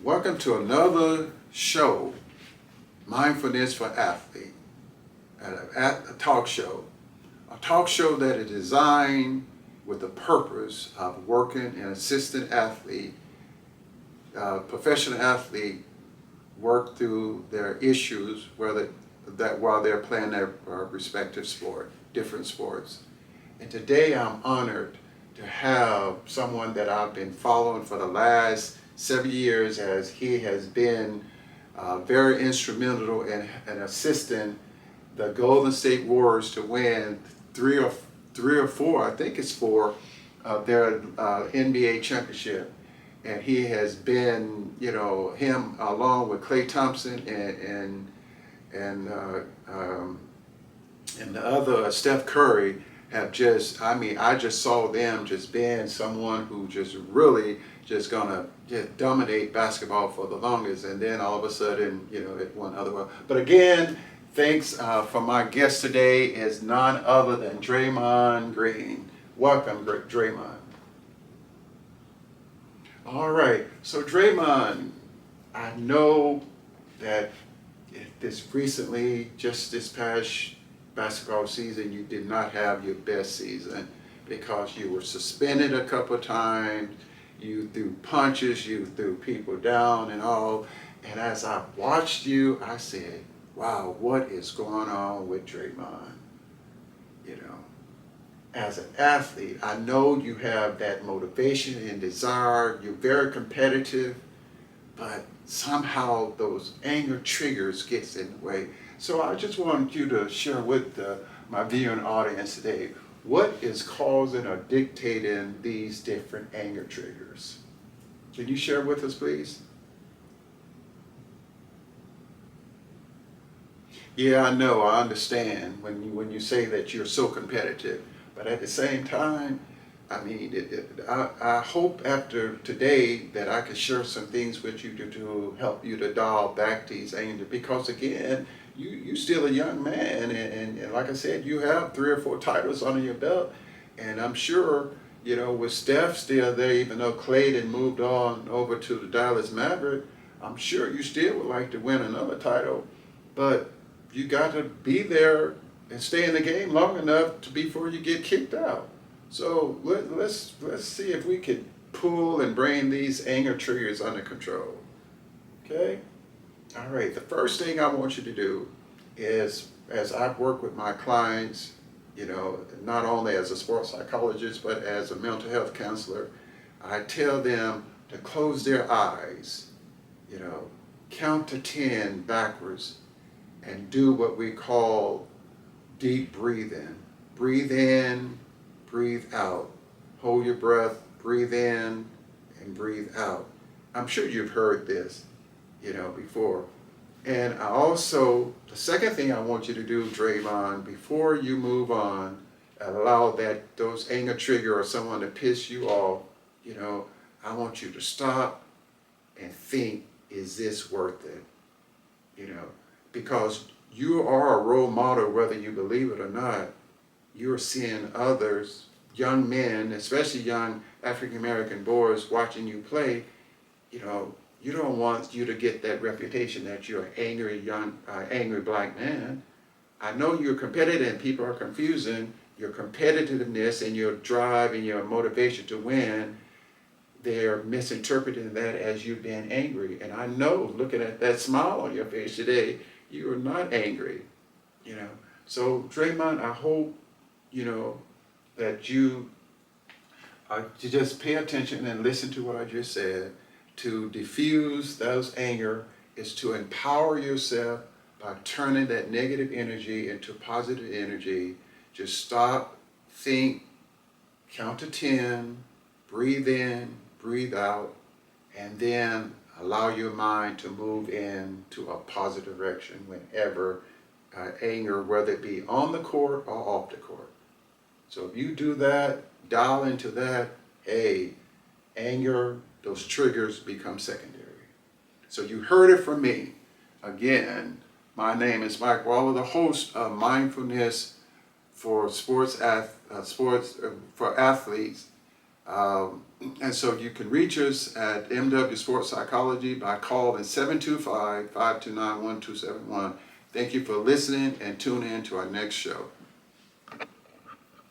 Welcome to another show, Mindfulness for Athlete, a talk show. A talk show that is designed with the purpose of working an assistant athlete, professional athlete, work through their issues, while they're playing their respective sport, different sports. And today I'm honored to have someone that I've been following for the last 7 years, as he has been very instrumental in assisting the Golden State Warriors to win three or four, I think it's four, of their NBA championship. And he has been, him along with Klay Thompson and the other Steph Curry have I just saw them just being someone who just really just gonna just dominate basketball for the longest, and then all of a sudden, it went other way. But again, thanks for my guest today is none other than Draymond Green. Welcome, Draymond. All right, so Draymond, I know that just this past basketball season, you did not have your best season because you were suspended a couple of times, you threw punches, you threw people down and all. And as I watched you, I said, wow, what is going on with Draymond? As an athlete, I know you have that motivation and desire, you're very competitive, but somehow those anger triggers gets in the way. So I just wanted you to share with my viewing audience today, what is causing or dictating these different anger triggers? Can you share with us, please? Yeah, I know, I understand when you say that you're so competitive, but at the same time, I hope after today that I can share some things with you to help you to dial back these anger, because again, you still a young man, and like I said, you have 3 or 4 titles under your belt, and I'm sure, with Steph still there, even though Klay had moved on over to the Dallas Maverick, I'm sure you still would like to win another title, but you got to be there and stay in the game long enough before you get kicked out. So let's see if we can pull and bring these anger triggers under control. Okay? All right, the first thing I want you to do is, as I work with my clients, not only as a sports psychologist, but as a mental health counselor, I tell them to close their eyes, count to 10 backwards, and do what we call deep breathing. Breathe in, breathe out. Hold your breath, breathe in, and breathe out. I'm sure you've heard this, before. And the second thing I want you to do, Draymond, before you move on, allow those anger trigger or someone to piss you off, I want you to stop and think, is this worth it? Because you are a role model, whether you believe it or not. You're seeing others, young men, especially young African-American boys watching you play. You don't want you to get that reputation that you're an angry black man. I know you're competitive, and people are confusing your competitiveness and your drive and your motivation to win. They're misinterpreting that as you being angry. And I know, looking at that smile on your face today, you are not angry. So Draymond, I hope, that you just pay attention and listen to what I just said. To diffuse those anger is to empower yourself by turning that negative energy into positive energy. Just stop, think, count to 10, breathe in, breathe out, and then allow your mind to move into a positive direction whenever anger, whether it be on the court or off the court. So if you do that, dial into that, anger, those triggers become secondary. So you heard it from me. Again, my name is Mike Waller, the host of Mindfulness for Athletes. And so you can reach us at MW Sports Psychology by calling 725-529-1271. Thank you for listening and tune in to our next show.